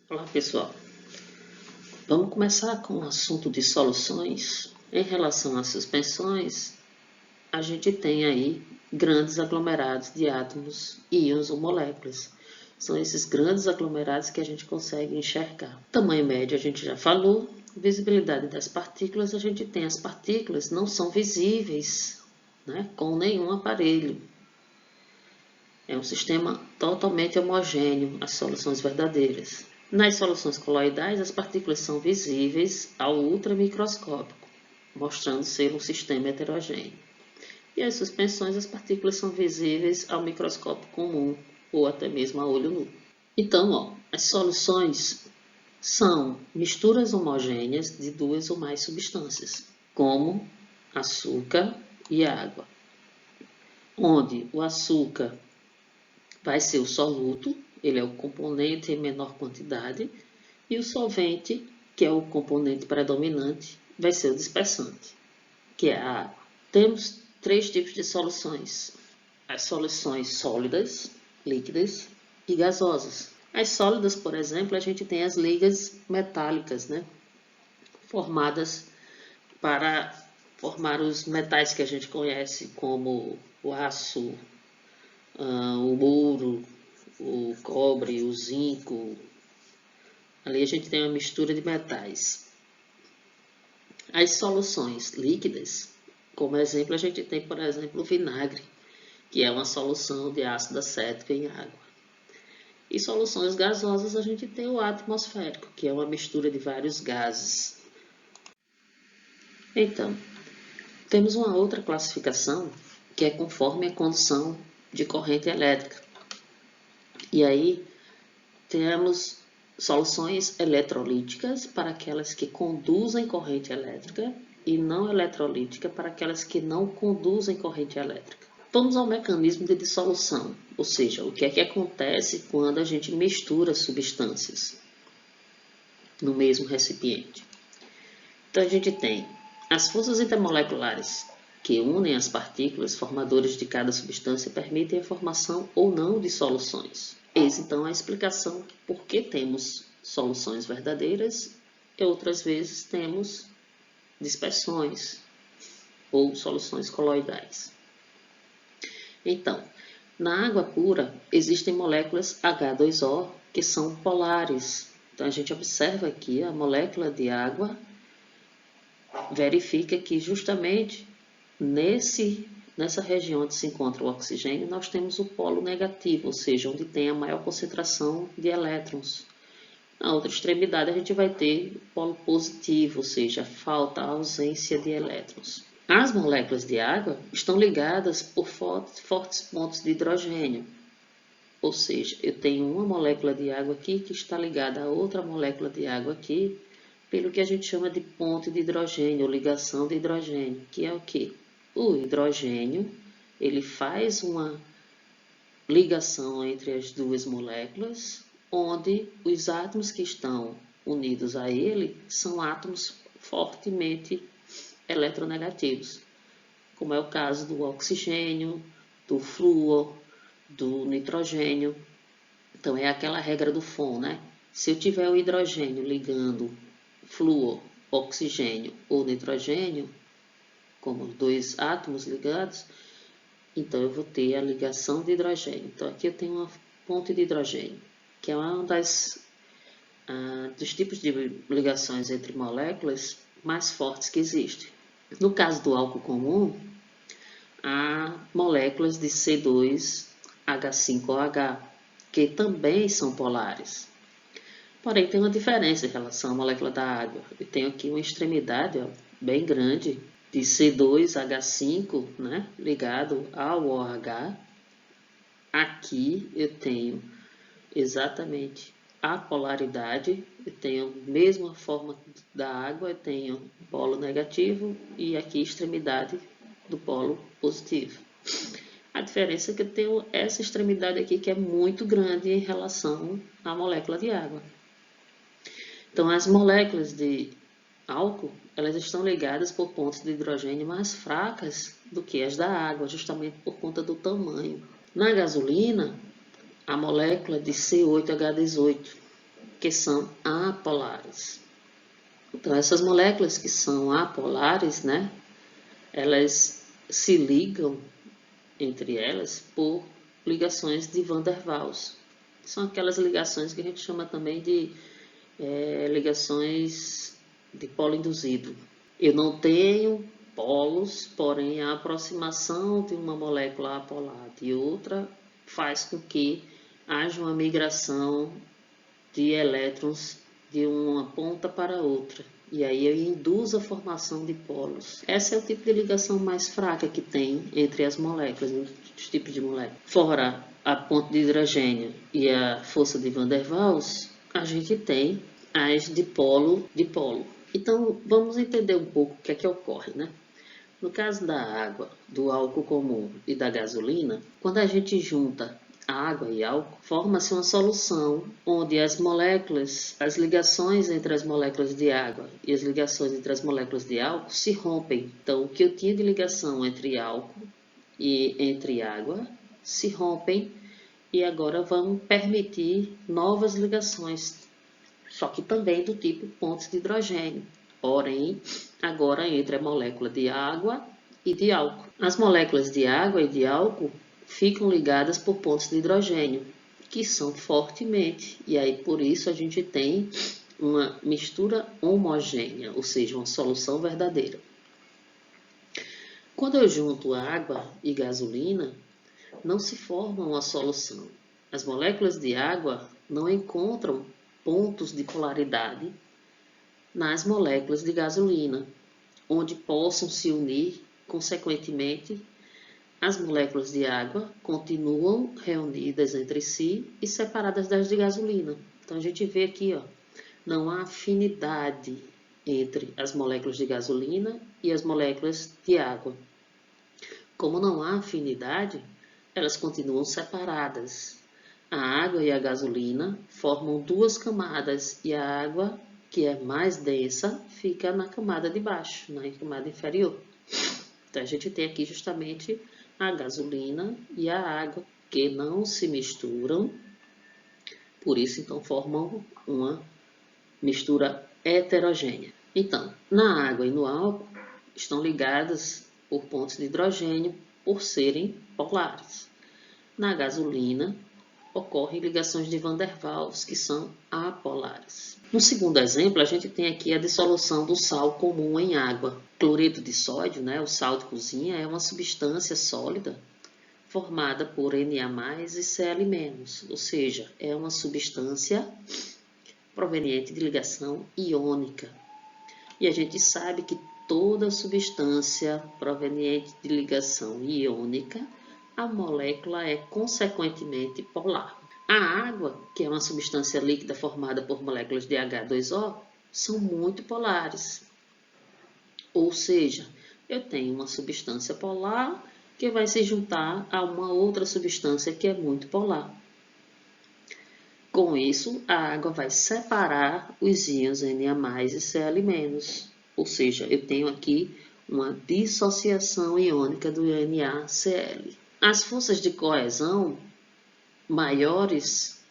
Olá pessoal, vamos começar com o assunto de soluções. Em relação às suspensões, a gente tem aí grandes aglomerados de átomos, íons ou moléculas. São esses grandes aglomerados que a gente consegue enxergar. Tamanho médio a gente já falou, visibilidade das partículas, a gente tem as partículas não são visíveis, né, com nenhum aparelho. É um sistema totalmente homogêneo, as soluções verdadeiras. Nas soluções coloidais, as partículas são visíveis ao ultramicroscópico, mostrando ser um sistema heterogêneo. E as suspensões, as partículas são visíveis ao microscópio comum, ou até mesmo a olho nu. Então, as soluções são misturas homogêneas de duas ou mais substâncias, como açúcar e água, onde o açúcar vai ser o soluto, ele é o componente em menor quantidade, e o solvente, que é o componente predominante, vai ser o dispersante, que é a água. Temos três tipos de soluções: as soluções sólidas, líquidas e gasosas. As sólidas, por exemplo, a gente tem as ligas metálicas, né, formadas para formar os metais que a gente conhece, como o aço, o ouro, o cobre, o zinco. Ali a gente tem uma mistura de metais. As soluções líquidas, como exemplo, a gente tem, por exemplo, o vinagre, que é uma solução de ácido acético em água. E soluções gasosas, a gente tem o ar atmosférico, que é uma mistura de vários gases. Então, temos uma outra classificação, que é conforme a condução de corrente elétrica. E aí, temos soluções eletrolíticas para aquelas que conduzem corrente elétrica e não eletrolítica para aquelas que não conduzem corrente elétrica. Vamos ao mecanismo de dissolução, ou seja, o que é que acontece quando a gente mistura substâncias no mesmo recipiente. Então a gente tem as forças intermoleculares que unem as partículas formadoras de cada substância permitem a formação ou não de soluções. Eis então a explicação por que temos soluções verdadeiras e outras vezes temos dispersões ou soluções coloidais. Então, na água pura existem moléculas H2O que são polares. Então a gente observa aqui a molécula de água, verifica que justamente nessa região onde se encontra o oxigênio, nós temos o polo negativo, ou seja, onde tem a maior concentração de elétrons. Na outra extremidade, a gente vai ter o polo positivo, ou seja, falta, a ausência de elétrons. As moléculas de água estão ligadas por fortes pontos de hidrogênio, ou seja, eu tenho uma molécula de água aqui que está ligada a outra molécula de água aqui, pelo que a gente chama de ponte de hidrogênio, ou ligação de hidrogênio, que é o quê? O hidrogênio, ele faz uma ligação entre as duas moléculas, onde os átomos que estão unidos a ele são átomos fortemente eletronegativos, como é o caso do oxigênio, do flúor, do nitrogênio. Então é aquela regra do FON, né? Se eu tiver o hidrogênio ligando flúor, oxigênio ou nitrogênio, como dois átomos ligados, então eu vou ter a ligação de hidrogênio. Então aqui eu tenho uma ponte de hidrogênio, que é uma dos tipos de ligações entre moléculas mais fortes que existem. No caso do álcool comum, há moléculas de C2H5OH, que também são polares. Porém, tem uma diferença em relação à molécula da água. Eu tenho aqui uma extremidade bem grande de C2H5, né, ligado ao OH. Aqui eu tenho exatamente a polaridade, eu tenho a mesma forma da água, eu tenho polo negativo e aqui extremidade do polo positivo. A diferença é que eu tenho essa extremidade aqui que é muito grande em relação à molécula de água. Então, as moléculas de álcool, elas estão ligadas por pontos de hidrogênio mais fracas do que as da água, justamente por conta do tamanho. Na gasolina, a molécula de C8H18, que são apolares. Então, essas moléculas que são apolares, né, elas se ligam entre elas por ligações de Van der Waals. São aquelas ligações que a gente chama também de ligações de polo induzido. Eu não tenho polos, porém a aproximação de uma molécula apolar de outra faz com que haja uma migração de elétrons de uma ponta para outra. E aí eu induzo a formação de polos. Esse é o tipo de ligação mais fraca que tem entre as moléculas, os tipos de moléculas. Fora a ponte de hidrogênio e a força de Van der Waals, a gente tem as dipolo-dipolo. Então, vamos entender um pouco o que é que ocorre, né? No caso da água, do álcool comum e da gasolina, quando a gente junta água e álcool, forma-se uma solução onde as moléculas, as ligações entre as moléculas de água e as ligações entre as moléculas de álcool se rompem. Então, o que eu tinha de ligação entre álcool e entre água se rompem e agora vão permitir novas ligações, só que também do tipo pontes de hidrogênio. Porém, agora entre a molécula de água e de álcool. As moléculas de água e de álcool ficam ligadas por pontos de hidrogênio, que são fortemente, e aí por isso a gente tem uma mistura homogênea, ou seja, uma solução verdadeira. Quando eu junto água e gasolina, não se forma uma solução. As moléculas de água não encontram pontos de polaridade nas moléculas de gasolina, onde possam se unir, consequentemente, as moléculas de água continuam reunidas entre si e separadas das de gasolina. Então, a gente vê aqui, ó, não há afinidade entre as moléculas de gasolina e as moléculas de água. Como não há afinidade, elas continuam separadas. A água e a gasolina formam duas camadas e a água, que é mais densa, fica na camada de baixo, na camada inferior. Então, a gente tem aqui justamente a gasolina e a água, que não se misturam, por isso, então, formam uma mistura heterogênea. Então, na água e no álcool, estão ligadas por pontos de hidrogênio, por serem polares. Na gasolina, ocorrem ligações de Van der Waals, que são apolares. No segundo exemplo, a gente tem aqui a dissolução do sal comum em água. Cloreto de sódio, né, o sal de cozinha, é uma substância sólida formada por Na+ e Cl-, ou seja, é uma substância proveniente de ligação iônica. E a gente sabe que toda substância proveniente de ligação iônica, a molécula é consequentemente polar. A água, que é uma substância líquida formada por moléculas de H2O, são muito polares. Ou seja, eu tenho uma substância polar que vai se juntar a uma outra substância que é muito polar. Com isso, a água vai separar os íons Na+ e Cl-, ou seja, eu tenho aqui uma dissociação iônica do NaCl. As forças de coesão maiores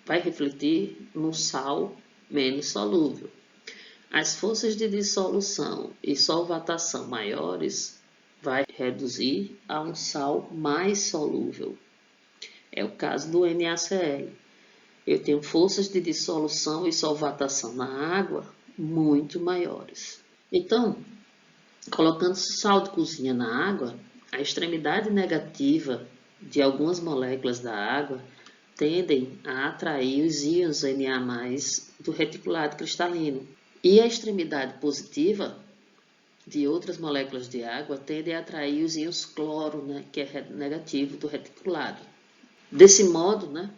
vai refletir no sal menos solúvel. As forças de dissolução e solvatação maiores vai reduzir a um sal mais solúvel. É o caso do NaCl. Eu tenho forças de dissolução e solvatação na água muito maiores. Então, colocando sal de cozinha na água, a extremidade negativa de algumas moléculas da água tendem a atrair os íons Na+ do reticulado cristalino. E a extremidade positiva de outras moléculas de água tendem a atrair os íons cloro, né, que é negativo do reticulado. Desse modo, né,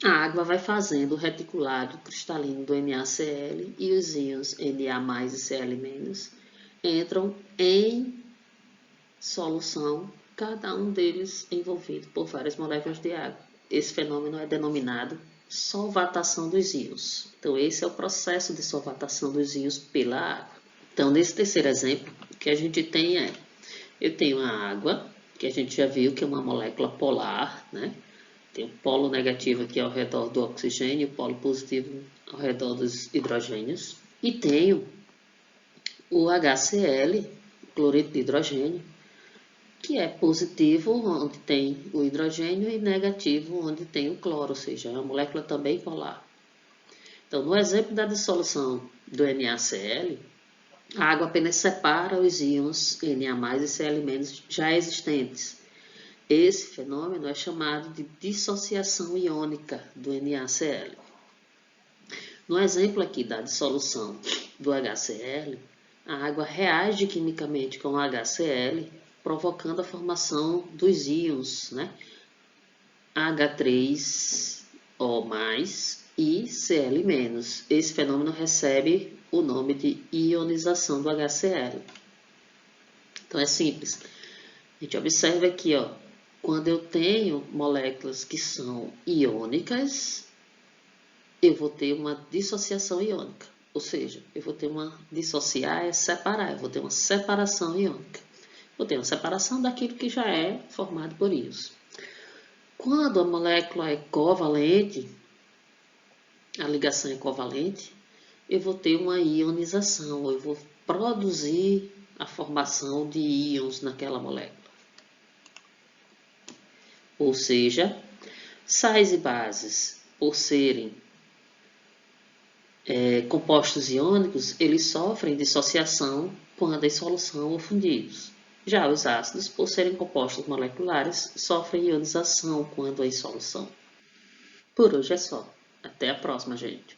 a água vai fazendo o reticulado cristalino do NaCl e os íons Na+ e Cl- entram em solução, cada um deles envolvido por várias moléculas de água. Esse fenômeno é denominado solvatação dos íons. Então, esse é o processo de solvatação dos íons pela água. Então, nesse terceiro exemplo, o que a gente tem eu tenho a água, que a gente já viu que é uma molécula polar, né? Tem o polo negativo aqui ao redor do oxigênio, o polo positivo ao redor dos hidrogênios. E tenho o HCl, cloreto de hidrogênio, que é positivo onde tem o hidrogênio e negativo onde tem o cloro, ou seja, é uma molécula também polar. Então, no exemplo da dissolução do NaCl, a água apenas separa os íons Na+, e Cl- já existentes. Esse fenômeno é chamado de dissociação iônica do NaCl. No exemplo aqui da dissolução do HCl, a água reage quimicamente com o HCl, provocando a formação dos íons, né? H3O+, e Cl-. Esse fenômeno recebe o nome de ionização do HCl. Então é simples. A gente observa aqui, ó, quando eu tenho moléculas que são iônicas, eu vou ter uma dissociação iônica. Ou seja, eu vou ter uma dissociar é separar, eu vou ter uma separação iônica. Vou ter uma separação daquilo que já é formado por íons. Quando a molécula é covalente, a ligação é covalente, eu vou ter uma ionização, eu vou produzir a formação de íons naquela molécula. Ou seja, sais e bases, por serem compostos iônicos, eles sofrem dissociação quando em solução ou fundidos. Já os ácidos, por serem compostos moleculares, sofrem ionização quando em solução. Por hoje é só. Até a próxima, gente.